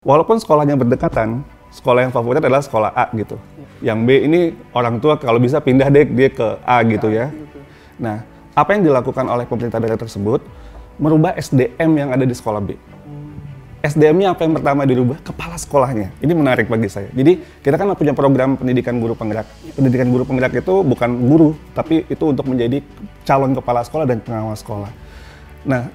Walaupun sekolahnya berdekatan, sekolah yang favorit adalah sekolah A gitu. Yang B ini orang tua kalau bisa pindah deh dia ke A gitu ya. Nah, apa yang dilakukan oleh pemerintah daerah tersebut merubah SDM yang ada di sekolah B. SDM-nya apa yang pertama dirubah? Kepala sekolahnya. Ini menarik bagi saya. Jadi kita kan punya program pendidikan guru penggerak. Pendidikan guru penggerak itu bukan guru, tapi itu untuk menjadi calon kepala sekolah dan pengawas sekolah. Nah,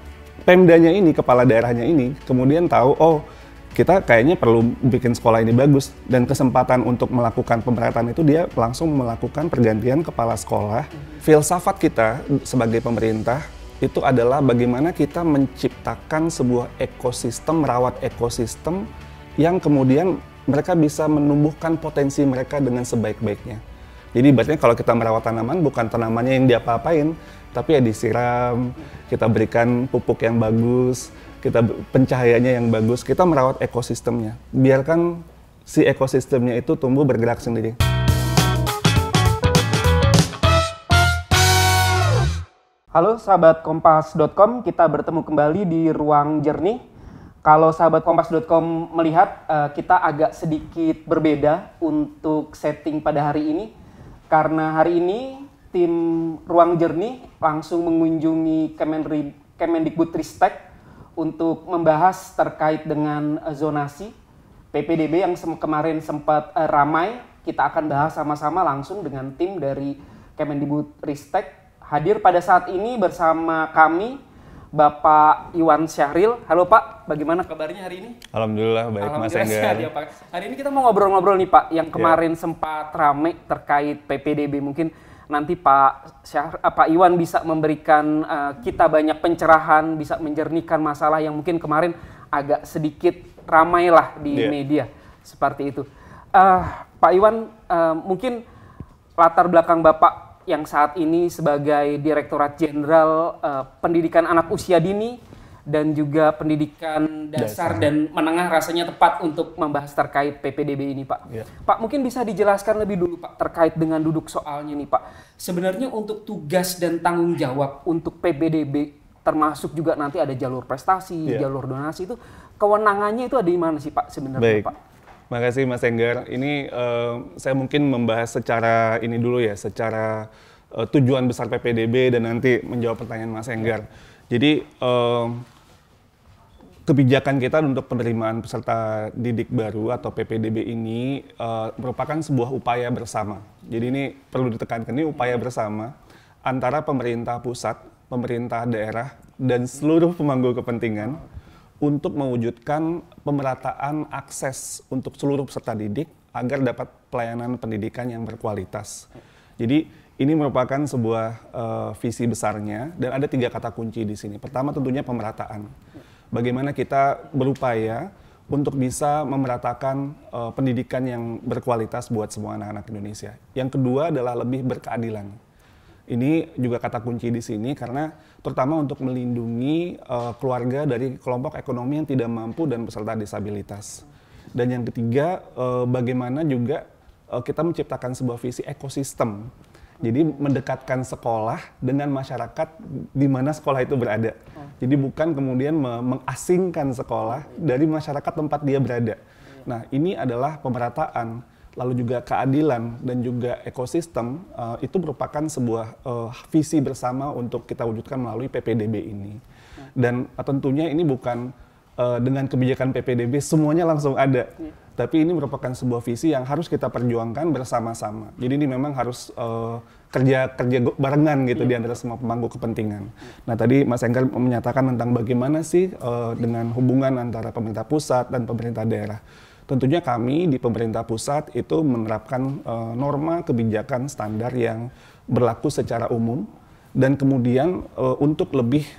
Pemdanya ini, kepala daerahnya ini, kemudian tahu, oh kita kayaknya perlu bikin sekolah ini bagus. Dan kesempatan untuk melakukan pemerataan itu dia langsung melakukan pergantian kepala sekolah. Filsafat kita sebagai pemerintah itu adalah bagaimana kita menciptakan sebuah ekosistem, merawat ekosistem yang kemudian mereka bisa menumbuhkan potensi mereka dengan sebaik-baiknya. Jadi ibaratnya kalau kita merawat tanaman, bukan tanamannya yang diapa-apain, tapi ya disiram, kita berikan pupuk yang bagus, kita pencahayaannya yang bagus, kita merawat ekosistemnya. Biarkan si ekosistemnya itu tumbuh bergerak sendiri. Halo sahabat Kompas.com, kita bertemu kembali di Ruang Jernih. Kalau sahabat Kompas.com melihat, kita agak sedikit berbeda untuk setting pada hari ini. Karena hari ini tim Ruang Jernih langsung mengunjungi Kemendikbudristek untuk membahas terkait dengan zonasi PPDB yang kemarin sempat ramai. Kita akan bahas sama-sama langsung dengan tim dari Kemendikbudristek. Hadir pada saat ini bersama kami Bapak Iwan Syahril. Halo Pak, bagaimana kabarnya hari ini? Alhamdulillah baik Mas Enggar. Ya, Pak. Hari ini kita mau ngobrol-ngobrol nih Pak, yang kemarin sempat rame terkait PPDB. Mungkin nanti Pak Iwan bisa memberikan kita banyak pencerahan, bisa menjernihkan masalah yang mungkin kemarin agak sedikit ramai lah di media. Seperti itu. Pak Iwan, mungkin latar belakang Bapak yang saat ini sebagai Direktorat Jenderal Pendidikan Anak Usia Dini dan juga Pendidikan Dasar dan Menengah rasanya tepat untuk membahas terkait PPDB ini Pak. Pak, mungkin bisa dijelaskan lebih dulu Pak terkait dengan duduk soalnya nih Pak. Sebenarnya untuk tugas dan tanggung jawab untuk PPDB termasuk juga nanti ada jalur prestasi, jalur donasi itu kewenangannya itu ada di mana sih Pak sebenarnya Pak? Makasih Mas Enggar. Ini saya mungkin membahas secara ini dulu ya, secara tujuan besar PPDB dan nanti menjawab pertanyaan Mas Enggar. Jadi kebijakan kita untuk penerimaan peserta didik baru atau PPDB ini merupakan sebuah upaya bersama. Jadi ini perlu ditekankan, ini upaya bersama antara pemerintah pusat, pemerintah daerah, dan seluruh pemangku kepentingan untuk mewujudkan pemerataan akses untuk seluruh peserta didik agar dapat pelayanan pendidikan yang berkualitas. Jadi ini merupakan sebuah visi besarnya dan ada 3 kata kunci di sini. Pertama tentunya pemerataan. Bagaimana kita berupaya untuk bisa memeratakan pendidikan yang berkualitas buat semua anak-anak Indonesia. Yang kedua adalah lebih berkeadilan. Ini juga kata kunci di sini karena terutama untuk melindungi keluarga dari kelompok ekonomi yang tidak mampu dan peserta disabilitas. Dan yang ketiga, bagaimana juga kita menciptakan sebuah visi ekosistem. Jadi mendekatkan sekolah dengan masyarakat di mana sekolah itu berada. Jadi bukan kemudian mengasingkan sekolah dari masyarakat tempat dia berada. Nah, ini adalah pemerataan. Lalu juga keadilan dan juga ekosistem itu merupakan sebuah visi bersama untuk kita wujudkan melalui PPDB ini. Dan tentunya ini bukan dengan kebijakan PPDB semuanya langsung ada, tapi ini merupakan sebuah visi yang harus kita perjuangkan bersama-sama. Jadi ini memang harus kerja barengan gitu di antara semua pemangku kepentingan. Nah tadi Mas Enggar menyatakan tentang bagaimana sih dengan hubungan antara pemerintah pusat dan pemerintah daerah. Tentunya kami di pemerintah pusat itu menerapkan norma kebijakan standar yang berlaku secara umum dan kemudian untuk lebih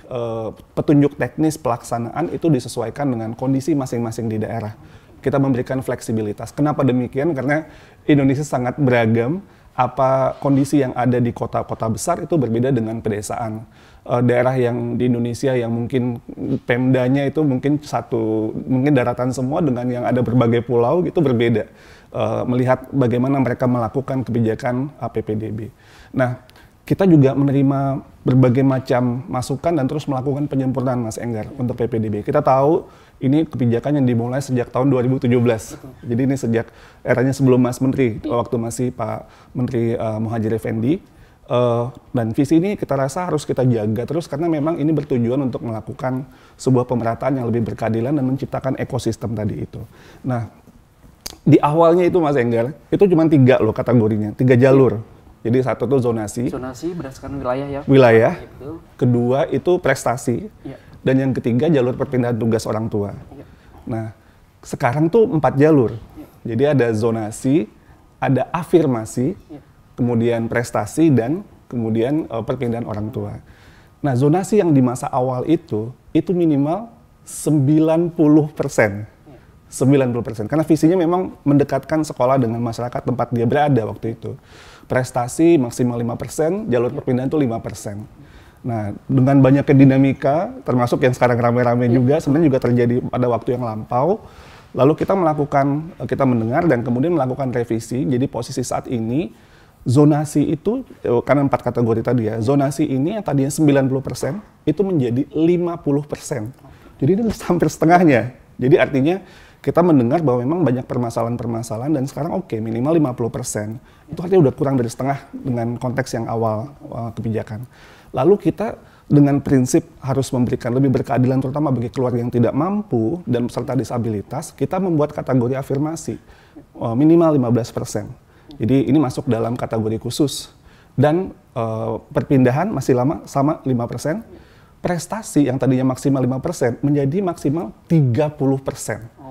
petunjuk teknis pelaksanaan itu disesuaikan dengan kondisi masing-masing di daerah. Kita memberikan fleksibilitas. Kenapa demikian? Karena Indonesia sangat beragam. Apa kondisi yang ada di kota-kota besar itu berbeda dengan pedesaan. Daerah yang di Indonesia yang mungkin pemdanya itu mungkin mungkin daratan semua dengan yang ada berbagai pulau gitu berbeda. Melihat bagaimana mereka melakukan kebijakan PPDB. Nah, kita juga menerima berbagai macam masukan dan terus melakukan penyempurnaan Mas Enggar untuk PPDB. Kita tahu Ini kebijakan yang dimulai sejak tahun 2017. Jadi ini sejak eranya sebelum Mas Menteri, waktu masih Pak Menteri Muhadjir Effendi. Dan visi ini kita rasa harus kita jaga terus karena memang ini bertujuan untuk melakukan sebuah pemerataan yang lebih berkeadilan dan menciptakan ekosistem tadi itu. Nah, di awalnya itu Mas Enggar, itu cuma 3 loh kategorinya, 3 jalur. Jadi satu tuh zonasi. Zonasi berdasarkan wilayah ya. Wilayah. Gitu. Kedua itu prestasi. Ya. Dan yang ketiga jalur perpindahan tugas orang tua. Ya. Nah, sekarang tuh 4 jalur. Ya. Jadi ada zonasi, ada afirmasi, ya, kemudian prestasi, dan kemudian perpindahan orang tua. Nah, zonasi yang di masa awal itu minimal 90%. 90%. Karena visinya memang mendekatkan sekolah dengan masyarakat tempat dia berada waktu itu. Prestasi maksimal 5%, jalur perpindahan itu 5%. Nah, dengan banyaknya dinamika, termasuk yang sekarang rame-rame juga, sebenarnya juga terjadi pada waktu yang lampau. Lalu kita mendengar dan kemudian melakukan revisi. Jadi posisi saat ini, zonasi itu, karena 4 kategori tadi ya, zonasi ini yang tadinya 90%, itu menjadi 50%. Jadi ini hampir setengahnya. Jadi artinya, kita mendengar bahwa memang banyak permasalahan-permasalahan dan sekarang minimal 50%. Itu artinya udah kurang dari setengah dengan konteks yang awal kebijakan. Lalu kita dengan prinsip harus memberikan lebih berkeadilan terutama bagi keluarga yang tidak mampu dan peserta disabilitas, kita membuat kategori afirmasi minimal 15%. Jadi ini masuk dalam kategori khusus. Dan perpindahan masih lama sama 5%. Prestasi yang tadinya maksimal 5% menjadi maksimal 30%.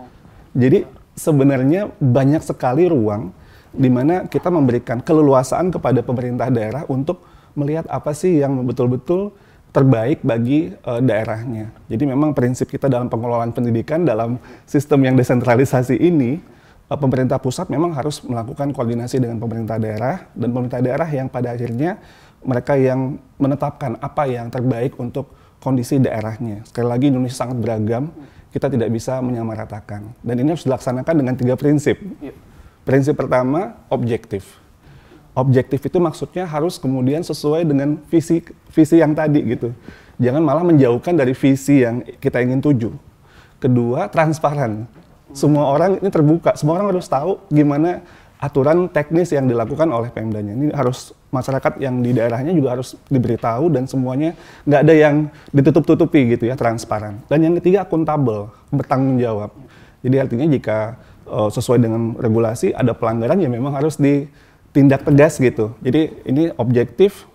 Jadi sebenarnya banyak sekali ruang di mana kita memberikan keleluasaan kepada pemerintah daerah untuk melihat apa sih yang betul-betul terbaik bagi daerahnya. Jadi memang prinsip kita dalam pengelolaan pendidikan dalam sistem yang desentralisasi ini, pemerintah pusat memang harus melakukan koordinasi dengan pemerintah daerah, dan pemerintah daerah yang pada akhirnya mereka yang menetapkan apa yang terbaik untuk kondisi daerahnya. Sekali lagi Indonesia sangat beragam, kita tidak bisa menyamaratakan. Dan ini harus dilaksanakan dengan 3 prinsip. Prinsip pertama, objektif. Objektif itu maksudnya harus kemudian sesuai dengan visi yang tadi gitu. Jangan malah menjauhkan dari visi yang kita ingin tuju. Kedua, transparan. Semua orang ini terbuka, semua orang harus tahu gimana aturan teknis yang dilakukan oleh Pemdanya. Ini harus masyarakat yang di daerahnya juga harus diberitahu dan semuanya nggak ada yang ditutup-tutupi gitu ya, transparan. Dan yang ketiga, akuntabel, bertanggung jawab. Jadi artinya jika sesuai dengan regulasi ada pelanggaran ya memang harus ditindak tegas gitu. Jadi ini objektif,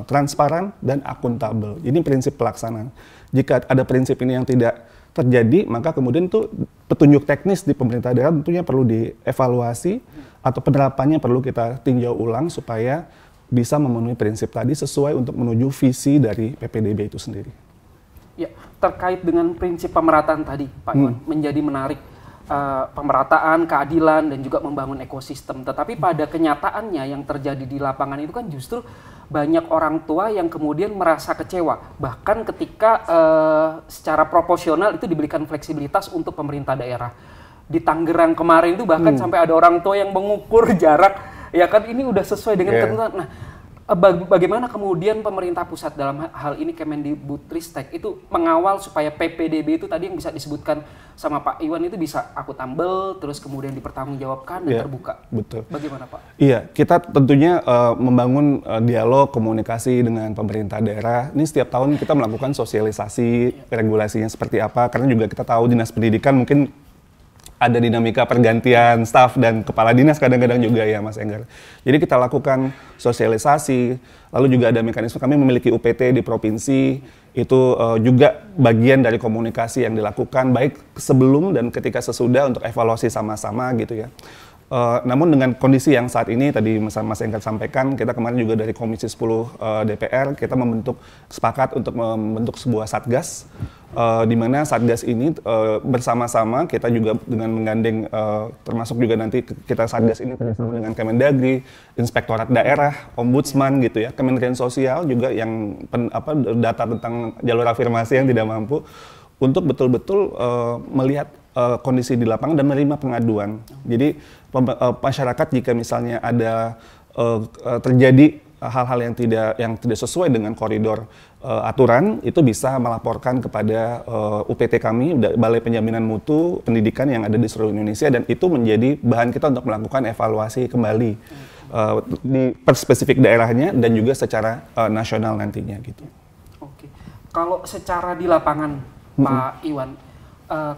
transparan, dan akuntabel. Ini prinsip pelaksanaan. Jika ada prinsip ini yang tidak terjadi, maka kemudian tuh petunjuk teknis di pemerintah daerah tentunya perlu dievaluasi atau penerapannya perlu kita tinjau ulang supaya bisa memenuhi prinsip tadi sesuai untuk menuju visi dari PPDB itu sendiri. Ya, terkait dengan prinsip pemerataan tadi, Pak Iwan, menjadi menarik. Pemerataan, keadilan, dan juga membangun ekosistem. Tetapi pada kenyataannya yang terjadi di lapangan itu kan justru banyak orang tua yang kemudian merasa kecewa. Bahkan ketika secara proporsional itu diberikan fleksibilitas untuk pemerintah daerah. Di Tangerang kemarin itu bahkan sampai ada orang tua yang mengukur jarak, ya kan ini udah sesuai dengan ketentuan. Nah, bagaimana kemudian pemerintah pusat dalam hal ini Kemendikbudristek itu mengawal supaya PPDB itu tadi yang bisa disebutkan sama Pak Iwan itu bisa akuntabel, terus kemudian dipertanggungjawabkan dan terbuka. Betul. Bagaimana Pak? Iya, kita tentunya membangun dialog komunikasi dengan pemerintah daerah. Ini setiap tahun kita melakukan sosialisasi regulasinya seperti apa, karena juga kita tahu Dinas Pendidikan mungkin ada dinamika pergantian staf dan kepala dinas kadang-kadang juga ya Mas Enggar. Jadi kita lakukan sosialisasi, lalu juga ada mekanisme kami memiliki UPT di provinsi, itu juga bagian dari komunikasi yang dilakukan baik sebelum dan ketika sesudah untuk evaluasi sama-sama gitu ya. Namun dengan kondisi yang saat ini tadi Mas Enggar sampaikan, kita kemarin juga dari Komisi 10 DPR kita sepakat untuk membentuk sebuah satgas, di mana satgas ini bersama-sama kita juga dengan menggandeng termasuk juga nanti kita satgas ini bersama dengan Kemendagri, Inspektorat Daerah, Ombudsman gitu ya, Kementerian Sosial juga yang data tentang jalur afirmasi yang tidak mampu untuk betul-betul melihat kondisi di lapangan dan menerima pengaduan. Jadi masyarakat jika misalnya ada terjadi hal-hal yang tidak sesuai dengan koridor aturan, itu bisa melaporkan kepada UPT kami, Balai Penjaminan Mutu Pendidikan yang ada di seluruh Indonesia, dan itu menjadi bahan kita untuk melakukan evaluasi kembali di per spesifik daerahnya dan juga secara nasional nantinya gitu. Oke. Kalau secara di lapangan, Pak Iwan,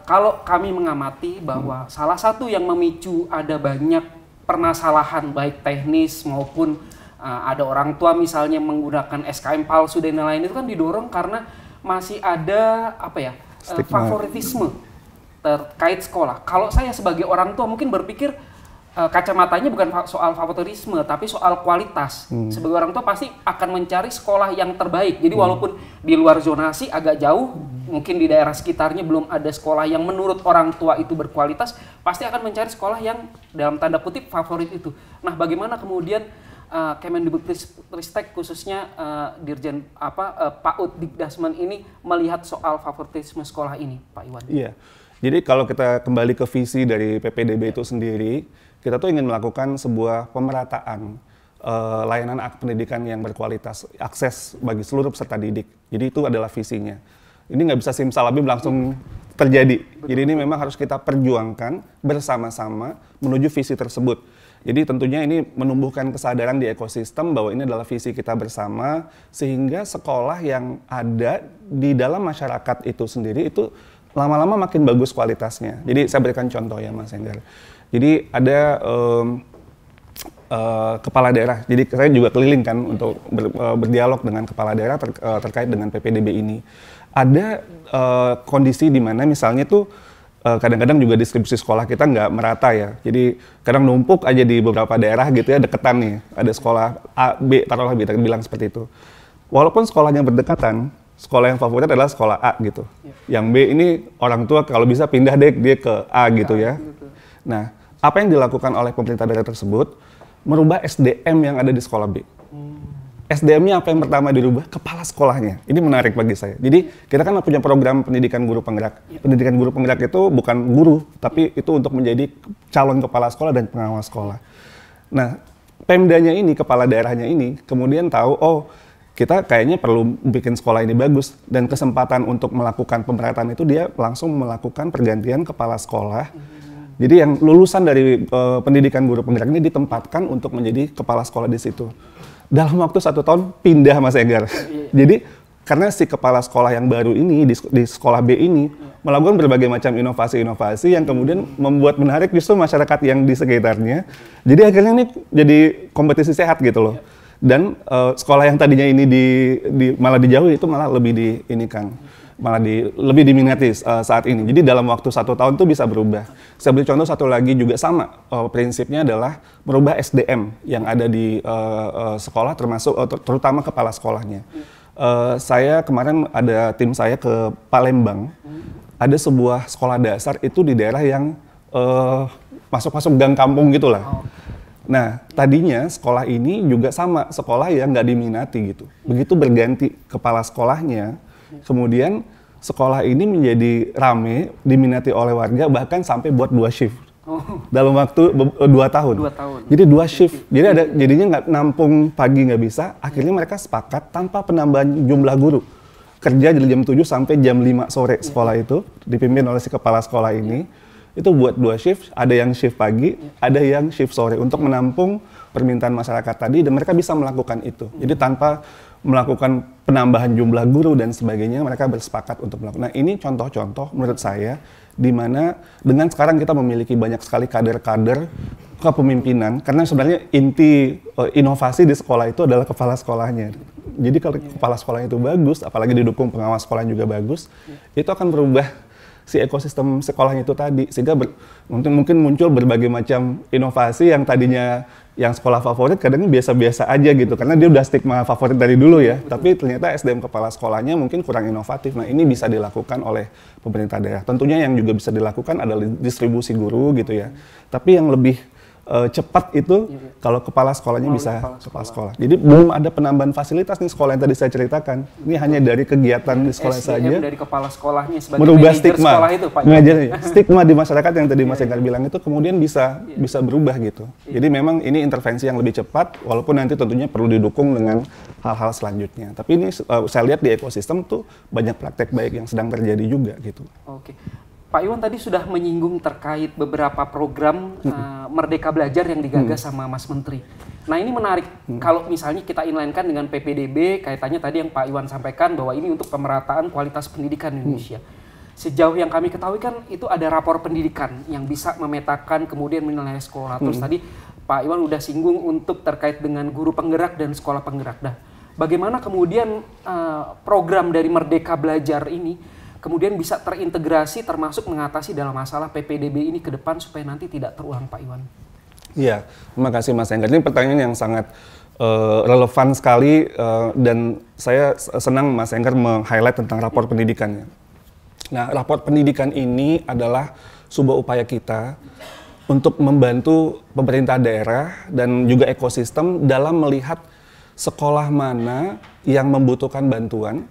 kalau kami mengamati bahwa salah satu yang memicu ada banyak permasalahan baik teknis maupun ada orang tua misalnya menggunakan SKM palsu dan lain-lain, itu kan didorong karena masih ada favoritisme terkait sekolah. Kalau saya sebagai orang tua mungkin berpikir kacamatanya bukan soal favoritisme tapi soal kualitas. Sebagai orang tua pasti akan mencari sekolah yang terbaik. Jadi walaupun di luar zonasi agak jauh, mungkin di daerah sekitarnya belum ada sekolah yang menurut orang tua itu berkualitas, pasti akan mencari sekolah yang dalam tanda kutip favorit itu. Nah, bagaimana kemudian Kemendikbudristek khususnya Dirjen PAUD Dikdasmen ini melihat soal favoritisme sekolah ini, Pak Iwan? Iya. Jadi kalau kita kembali ke visi dari PPDB itu sendiri, kita tuh ingin melakukan sebuah pemerataan layanan pendidikan yang berkualitas, akses bagi seluruh peserta didik. Jadi itu adalah visinya. Ini nggak bisa simsalabim langsung terjadi. Jadi ini memang harus kita perjuangkan bersama-sama menuju visi tersebut. Jadi tentunya ini menumbuhkan kesadaran di ekosistem bahwa ini adalah visi kita bersama, sehingga sekolah yang ada di dalam masyarakat itu sendiri itu lama-lama makin bagus kualitasnya. Jadi saya berikan contoh ya Mas Enggar. Jadi ada kepala daerah. Jadi saya juga keliling kan untuk berdialog dengan kepala daerah terkait dengan PPDB ini. Ada kondisi di mana misalnya tuh kadang-kadang juga distribusi sekolah kita nggak merata ya. Jadi kadang numpuk aja di beberapa daerah gitu ya, deketan nih. Ada sekolah A, B, taruhlah kita bilang seperti itu. Walaupun sekolahnya berdekatan, sekolah yang favorit adalah sekolah A gitu. Yang B ini orang tua kalau bisa pindah deh dia ke A gitu ya. Nah, apa yang dilakukan oleh pemerintah daerah tersebut? Merubah SDM yang ada di sekolah B. SDM-nya apa yang pertama dirubah? Kepala sekolahnya. Ini menarik bagi saya. Jadi kita kan punya program pendidikan guru penggerak. Pendidikan guru penggerak itu bukan guru, tapi itu untuk menjadi calon kepala sekolah dan pengawas sekolah. Nah, Pemdanya ini, kepala daerahnya ini, kemudian tahu, oh kita kayaknya perlu bikin sekolah ini bagus. Dan kesempatan untuk melakukan pemerataan itu dia langsung melakukan pergantian kepala sekolah. Jadi yang lulusan dari pendidikan guru penggerak ini ditempatkan untuk menjadi kepala sekolah di situ. Dalam waktu 1 tahun pindah Mas Enggar. Jadi karena si kepala sekolah yang baru ini di sekolah B ini melakukan berbagai macam inovasi-inovasi yang kemudian membuat menarik justru masyarakat yang di sekitarnya. Jadi akhirnya ini jadi kompetisi sehat gitu loh. Dan sekolah yang tadinya ini malah dijauhi itu malah lebih lebih diminati saat ini. Jadi dalam waktu 1 tahun itu bisa berubah. Saya beri contoh satu lagi juga sama. Prinsipnya adalah merubah SDM yang ada di sekolah, termasuk terutama kepala sekolahnya. Saya kemarin ada tim saya ke Palembang. Ada sebuah sekolah dasar itu di daerah yang masuk-masuk gang kampung gitulah. Nah, tadinya sekolah ini juga sama, sekolah yang nggak diminati gitu. Begitu berganti kepala sekolahnya, kemudian sekolah ini menjadi rame, diminati oleh warga, bahkan sampai buat 2 shift. Dalam waktu 2 tahun. 2 tahun. Jadi 2 shift. Jadi jadinya nggak nampung pagi nggak bisa, akhirnya mereka sepakat tanpa penambahan jumlah guru. Kerja dari jam 7 sampai jam 5 sore sekolah itu, dipimpin oleh si kepala sekolah ini. Itu buat 2 shift, ada yang shift pagi, ada yang shift sore, untuk menampung permintaan masyarakat tadi, dan mereka bisa melakukan itu. Jadi tanpa melakukan penambahan jumlah guru dan sebagainya, mereka bersepakat untuk melakukan. Nah, ini contoh-contoh menurut saya di mana dengan sekarang kita memiliki banyak sekali kader-kader kepemimpinan, karena sebenarnya inti inovasi di sekolah itu adalah kepala sekolahnya. Jadi kalau kepala sekolahnya itu bagus, apalagi didukung pengawas sekolah juga bagus, itu akan berubah si ekosistem sekolahnya itu tadi, sehingga mungkin muncul berbagai macam inovasi yang tadinya yang sekolah favorit kadang biasa-biasa aja gitu, karena dia udah stigma favorit dari dulu ya. Tapi ternyata SDM kepala sekolahnya mungkin kurang inovatif. Nah, ini bisa dilakukan oleh pemerintah daerah. Tentunya yang juga bisa dilakukan adalah distribusi guru gitu ya. Tapi yang lebih cepat itu kalau kepala sekolahnya bisa kepala sekolah. Jadi belum ada penambahan fasilitas nih sekolah yang tadi saya ceritakan. Ini hanya dari kegiatan di sekolah SDM saja. Dari kepala sekolahnya sebagai merubah manajer stigma. sekolah itu, Pak. Stigma di masyarakat yang tadi Mas Enggar bilang itu kemudian bisa berubah gitu. Jadi memang ini intervensi yang lebih cepat, walaupun nanti tentunya perlu didukung dengan hal-hal selanjutnya. Tapi ini saya lihat di ekosistem tuh banyak praktek baik yang sedang terjadi juga gitu. Oke. Pak Iwan tadi sudah menyinggung terkait beberapa program Merdeka Belajar yang digagas sama Mas Menteri. Nah ini menarik, kalau misalnya kita inline-kan dengan PPDB, kaitannya tadi yang Pak Iwan sampaikan bahwa ini untuk pemerataan kualitas pendidikan di Indonesia. Sejauh yang kami ketahui kan itu ada rapor pendidikan yang bisa memetakan kemudian menilai sekolah. Terus tadi Pak Iwan udah singgung untuk terkait dengan guru penggerak dan sekolah penggerak. Nah, bagaimana kemudian program dari Merdeka Belajar ini kemudian bisa terintegrasi termasuk mengatasi dalam masalah PPDB ini ke depan supaya nanti tidak terulang, Pak Iwan? Iya, terima kasih Mas Enggar. Ini pertanyaan yang sangat relevan sekali dan saya senang Mas Enggar meng-highlight tentang rapor pendidikannya. Nah, rapor pendidikan ini adalah sebuah upaya kita untuk membantu pemerintah daerah dan juga ekosistem dalam melihat sekolah mana yang membutuhkan bantuan,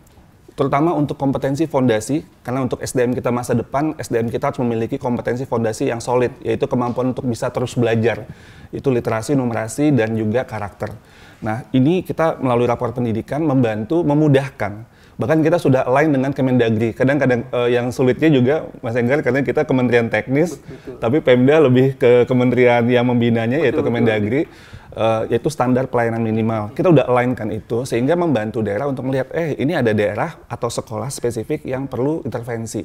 terutama untuk kompetensi fondasi, karena untuk SDM kita masa depan, SDM kita harus memiliki kompetensi fondasi yang solid, yaitu kemampuan untuk bisa terus belajar. Itu literasi, numerasi, dan juga karakter. Nah, ini kita melalui rapor pendidikan membantu, memudahkan. Bahkan kita sudah align dengan Kemendagri. Kadang-kadang yang sulitnya juga, Mas Enggar, karena kita kementerian teknis, tapi Pemda lebih ke kementerian yang membinanya, yaitu Kemendagri. Yaitu standar pelayanan minimal. Kita udah align-kan itu sehingga membantu daerah untuk melihat ini ada daerah atau sekolah spesifik yang perlu intervensi.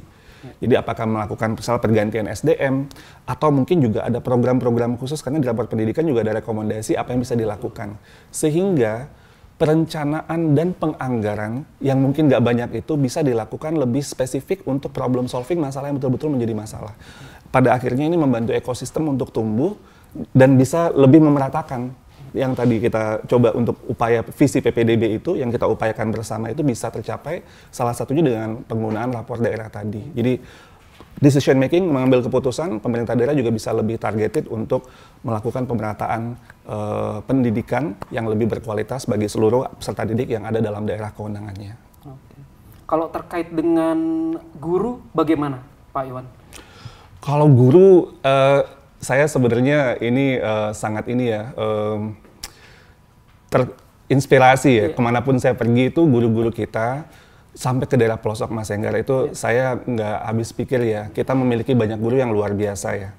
Jadi apakah melakukan misal pergantian SDM atau mungkin juga ada program-program khusus, karena di rapor pendidikan juga ada rekomendasi apa yang bisa dilakukan. Sehingga perencanaan dan penganggaran yang mungkin nggak banyak itu bisa dilakukan lebih spesifik untuk problem solving masalah yang betul-betul menjadi masalah. Pada akhirnya ini membantu ekosistem untuk tumbuh dan bisa lebih memeratakan yang tadi kita coba untuk upaya visi PPDB itu yang kita upayakan bersama itu bisa tercapai salah satunya dengan penggunaan rapor daerah tadi. Jadi decision making, mengambil keputusan, pemerintah daerah juga bisa lebih targeted untuk melakukan pemerataan pendidikan yang lebih berkualitas bagi seluruh peserta didik yang ada dalam daerah kewenangannya. Oke. Kalau terkait dengan guru bagaimana, Pak Iwan? Kalau guru saya sebenarnya ini sangat ini ya terinspirasi ya. Kemanapun saya pergi itu guru-guru kita sampai ke daerah pelosok Mas Enggar itu saya nggak habis pikir ya. Kita memiliki banyak guru yang luar biasa ya.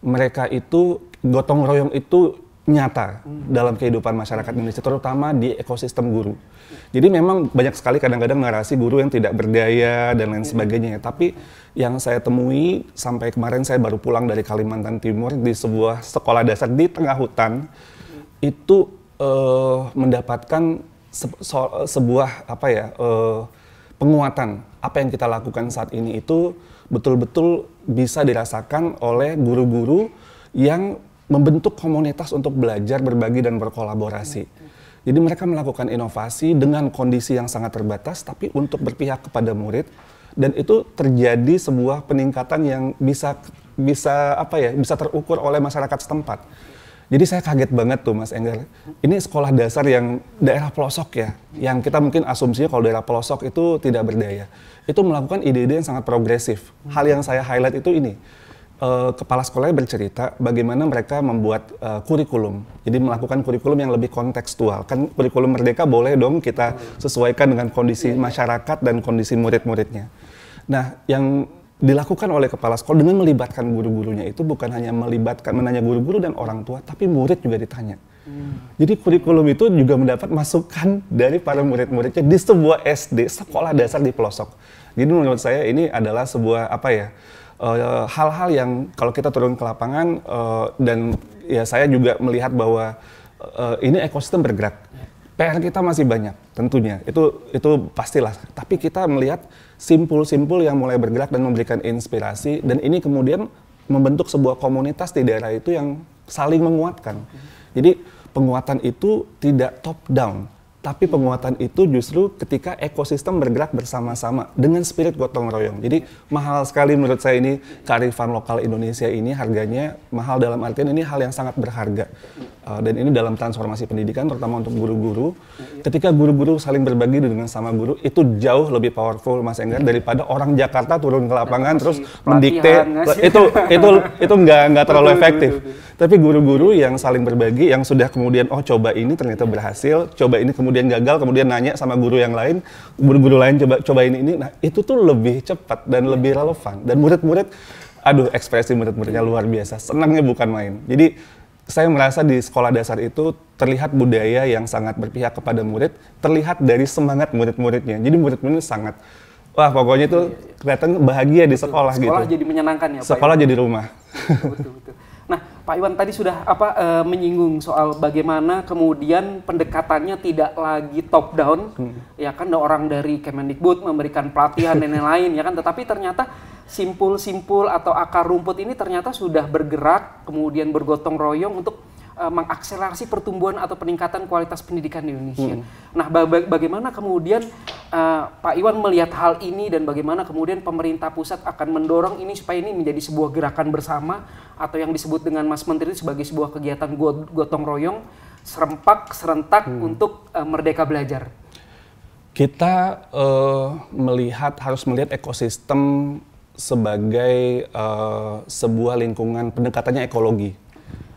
Mereka itu gotong royong itu nyata dalam kehidupan masyarakat Indonesia, terutama di ekosistem guru. Jadi memang banyak sekali kadang-kadang narasi guru yang tidak berdaya dan lain sebagainya. Tapi yang saya temui sampai kemarin saya baru pulang dari Kalimantan Timur di sebuah sekolah dasar di tengah hutan itu mendapatkan sebuah penguatan apa yang kita lakukan saat ini itu betul-betul bisa dirasakan oleh guru-guru yang membentuk komunitas untuk belajar, berbagi, dan berkolaborasi. Jadi mereka melakukan inovasi dengan kondisi yang sangat terbatas, tapi untuk berpihak kepada murid, dan itu terjadi sebuah peningkatan yang bisa terukur oleh masyarakat setempat. Jadi saya kaget banget tuh Mas Enggar. Ini sekolah dasar yang daerah pelosok ya, yang kita mungkin asumsinya kalau daerah pelosok itu tidak berdaya. Itu melakukan ide-ide yang sangat progresif. Hal yang saya highlight itu ini. Kepala sekolahnya bercerita bagaimana mereka membuat kurikulum. Jadi melakukan kurikulum yang lebih kontekstual. Kan kurikulum Merdeka boleh dong kita sesuaikan dengan kondisi masyarakat dan kondisi murid-muridnya. Nah, yang dilakukan oleh kepala sekolah dengan melibatkan guru-gurunya itu bukan hanya menanya guru-guru dan orang tua, tapi murid juga ditanya. Jadi kurikulum itu juga mendapat masukan dari para murid-muridnya di sebuah SD, sekolah dasar di pelosok. Jadi menurut saya ini adalah sebuah hal-hal yang kalau kita turun ke lapangan dan ya saya juga melihat bahwa ini ekosistem bergerak. PR kita masih banyak tentunya, itu pastilah. Tapi kita melihat simpul-simpul yang mulai bergerak dan memberikan inspirasi, dan ini kemudian membentuk sebuah komunitas di daerah itu yang saling menguatkan. Jadi penguatan itu tidak top down, Tapi penguatan itu justru ketika ekosistem bergerak bersama-sama dengan spirit gotong royong. Jadi mahal sekali menurut saya ini kearifan lokal Indonesia ini, harganya mahal dalam artian ini hal yang sangat berharga. Dan ini dalam transformasi pendidikan terutama untuk guru-guru. Ketika guru-guru saling berbagi dengan sama guru, itu jauh lebih powerful Mas Enggar daripada orang Jakarta turun ke lapangan terus mendikte. Itu nggak terlalu efektif. Tapi guru-guru yang saling berbagi, yang sudah kemudian coba ini ternyata berhasil, coba ini kemudian gagal, kemudian nanya sama guru yang lain, guru-guru lain coba ini. Nah, itu tuh lebih cepat dan lebih relevan. Dan murid-murid, ekspresi murid-muridnya luar biasa. Senangnya bukan main. Jadi saya merasa di sekolah dasar itu terlihat budaya yang sangat berpihak kepada murid, terlihat dari semangat murid-muridnya. Jadi murid-murid sangat, pokoknya itu kelihatan bahagia di sekolah gitu. Sekolah jadi menyenangkan ya Pak? Sekolah jadi rumah. Betul. Nah, Pak Iwan tadi sudah menyinggung soal bagaimana kemudian pendekatannya tidak lagi top down, ya kan orang dari Kemendikbud memberikan pelatihan dan lain-lain, ya kan, tetapi ternyata simpul-simpul atau akar rumput ini ternyata sudah bergerak, kemudian bergotong royong untuk mengakselerasi pertumbuhan atau peningkatan kualitas pendidikan di Indonesia. Nah, bagaimana kemudian Pak Iwan melihat hal ini dan bagaimana kemudian pemerintah pusat akan mendorong ini supaya ini menjadi sebuah gerakan bersama atau yang disebut dengan Mas Menteri sebagai sebuah kegiatan gotong royong serentak untuk Merdeka Belajar. Kita harus melihat ekosistem sebagai sebuah lingkungan pendekatannya ekologi.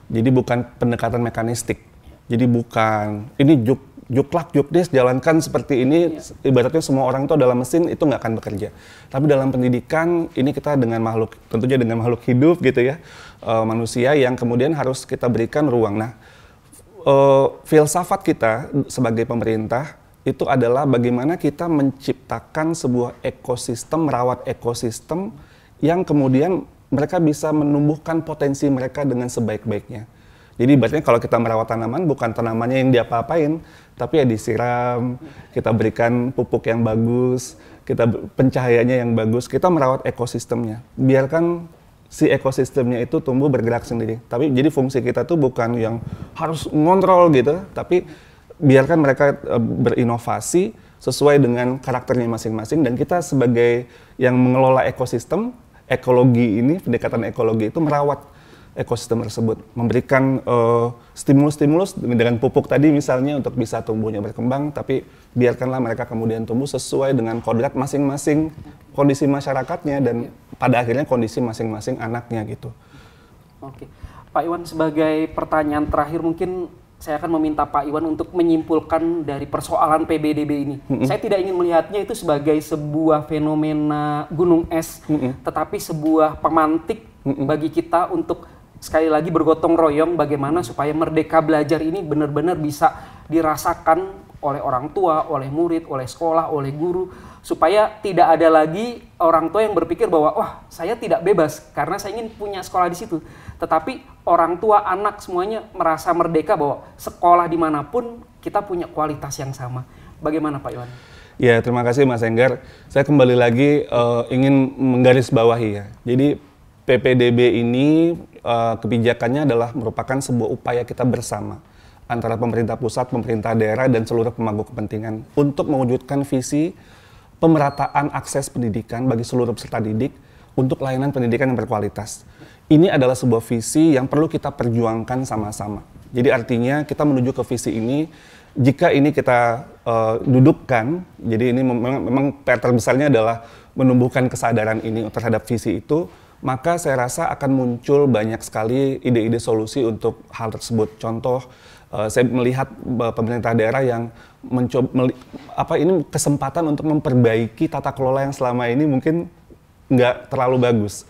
Jadi bukan pendekatan mekanistik. Jadi bukan ini juklak jukdes jalankan seperti ini, ibaratnya semua orang itu adalah mesin, itu nggak akan bekerja. Tapi dalam pendidikan ini kita dengan makhluk, tentunya dengan makhluk hidup gitu ya, manusia yang kemudian harus kita berikan ruang. Nah, filsafat kita sebagai pemerintah itu adalah bagaimana kita menciptakan sebuah ekosistem, merawat ekosistem yang kemudian mereka bisa menumbuhkan potensi mereka dengan sebaik-baiknya. Jadi ibaratnya kalau kita merawat tanaman, bukan tanamannya yang diapa-apain, tapi ya disiram, kita berikan pupuk yang bagus, kita pencahayaannya yang bagus, kita merawat ekosistemnya. Biarkan si ekosistemnya itu tumbuh bergerak sendiri. Tapi jadi fungsi kita tuh bukan yang harus ngontrol gitu, tapi biarkan mereka berinovasi sesuai dengan karakternya masing-masing, dan kita sebagai yang mengelola ekosistem, ekologi ini, pendekatan ekologi itu merawat ekosistem tersebut, memberikan stimulus-stimulus dengan pupuk tadi misalnya untuk bisa tumbuhnya berkembang, tapi biarkanlah mereka kemudian tumbuh sesuai dengan kodrat masing-masing kondisi masyarakatnya dan pada akhirnya kondisi masing-masing anaknya gitu. Oke, Pak Iwan, sebagai pertanyaan terakhir mungkin saya akan meminta Pak Iwan untuk menyimpulkan dari persoalan PBDB ini. Saya tidak ingin melihatnya itu sebagai sebuah fenomena gunung es, tetapi sebuah pemantik bagi kita untuk sekali lagi bergotong royong bagaimana supaya Merdeka Belajar ini benar-benar bisa dirasakan oleh orang tua, oleh murid, oleh sekolah, oleh guru, supaya tidak ada lagi orang tua yang berpikir bahwa wah, saya tidak bebas karena saya ingin punya sekolah di situ. Tetapi orang tua, anak semuanya merasa merdeka bahwa sekolah dimanapun kita punya kualitas yang sama. Bagaimana Pak Iwan? Ya, terima kasih Mas Enggar. Saya kembali lagi ingin menggarisbawahi ya. Jadi PPDB ini kebijakannya adalah merupakan sebuah upaya kita bersama antara pemerintah pusat, pemerintah daerah, dan seluruh pemangku kepentingan untuk mewujudkan visi pemerataan akses pendidikan bagi seluruh peserta didik untuk layanan pendidikan yang berkualitas. Ini adalah sebuah visi yang perlu kita perjuangkan sama-sama. Jadi artinya kita menuju ke visi ini, jika ini kita dudukkan, jadi ini memang PR terbesarnya adalah menumbuhkan kesadaran ini terhadap visi itu, maka saya rasa akan muncul banyak sekali ide-ide solusi untuk hal tersebut. Contoh, saya melihat pemerintah daerah yang mencoba, ini kesempatan untuk memperbaiki tata kelola yang selama ini mungkin nggak terlalu bagus.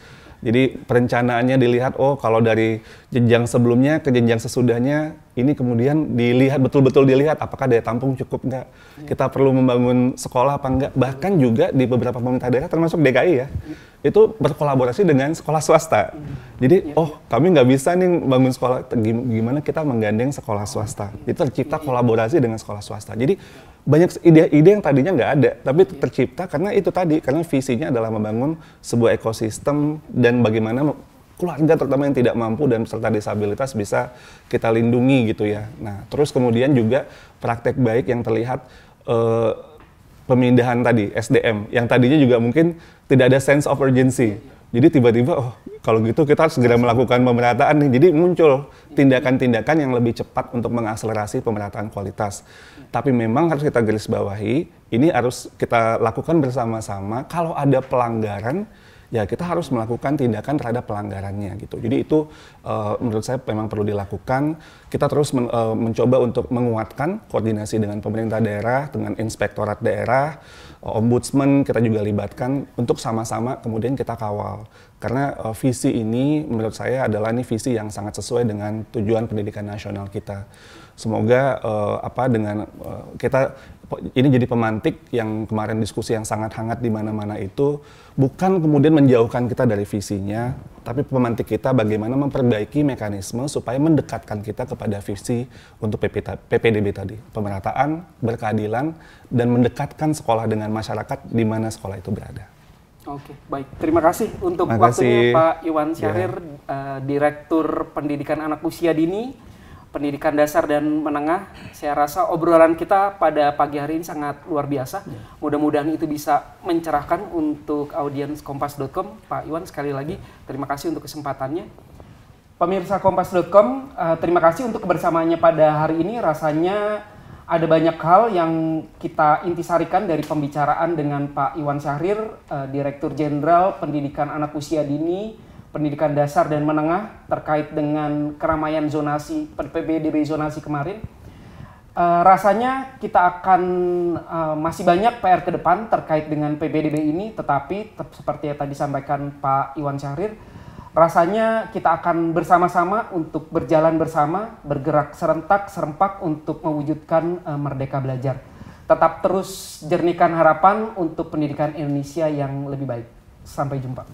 Jadi perencanaannya dilihat, kalau dari jenjang sebelumnya ke jenjang sesudahnya, ini kemudian dilihat, betul-betul dilihat apakah daya tampung cukup nggak, kita perlu membangun sekolah apa enggak. Bahkan juga di beberapa pemerintah daerah termasuk DKI ya, itu berkolaborasi dengan sekolah swasta. Jadi, kami nggak bisa nih bangun sekolah, gimana kita menggandeng sekolah swasta. Itu tercipta kolaborasi dengan sekolah swasta. Jadi banyak ide-ide yang tadinya nggak ada, tapi tercipta karena itu tadi, karena visinya adalah membangun sebuah ekosistem dan bagaimana keluarga terutama yang tidak mampu dan peserta disabilitas bisa kita lindungi gitu ya. Nah, terus kemudian juga praktek baik yang terlihat pemindahan tadi SDM yang tadinya juga mungkin tidak ada sense of urgency. Jadi tiba-tiba oh kalau gitu kita harus segera melakukan pemerataan nih. Jadi muncul tindakan-tindakan yang lebih cepat untuk mengakselerasi pemerataan kualitas. Tapi memang harus kita garis bawahi, ini harus kita lakukan bersama-sama. Kalau ada pelanggaran ya kita harus melakukan tindakan terhadap pelanggarannya gitu. Jadi itu menurut saya memang perlu dilakukan. Kita terus mencoba untuk menguatkan koordinasi dengan pemerintah daerah, dengan inspektorat daerah, ombudsman kita juga libatkan untuk sama-sama kemudian kita kawal. Karena visi ini menurut saya adalah ini visi yang sangat sesuai dengan tujuan pendidikan nasional kita. Semoga dengan kita ini jadi pemantik yang kemarin diskusi yang sangat hangat di mana-mana itu bukan kemudian menjauhkan kita dari visinya, tapi pemantik kita bagaimana memperbaiki mekanisme supaya mendekatkan kita kepada visi untuk PPDB tadi, pemerataan, berkeadilan, dan mendekatkan sekolah dengan masyarakat di mana sekolah itu berada. Oke, baik. Terima kasih untuk waktunya Pak Iwan Syahrir, Direktur Pendidikan Anak Usia Dini, Pendidikan Dasar dan Menengah. Saya rasa obrolan kita pada pagi hari ini sangat luar biasa. Mudah-mudahan itu bisa mencerahkan untuk audiens Kompas.com. Pak Iwan, sekali lagi terima kasih untuk kesempatannya. Pemirsa Kompas.com, terima kasih untuk kebersamaannya pada hari ini. Rasanya ada banyak hal yang kita intisarikan dari pembicaraan dengan Pak Iwan Syahrir, Direktur Jenderal Pendidikan Anak Usia Dini, Pendidikan Dasar dan Menengah terkait dengan keramaian zonasi, PPDB zonasi kemarin. Rasanya kita akan masih banyak PR ke depan terkait dengan PPDB ini, tetapi seperti yang tadi disampaikan Pak Iwan Syahrir, rasanya kita akan bersama-sama untuk berjalan bersama, bergerak serempak untuk mewujudkan Merdeka Belajar. Tetap terus jernihkan harapan untuk pendidikan Indonesia yang lebih baik. Sampai jumpa.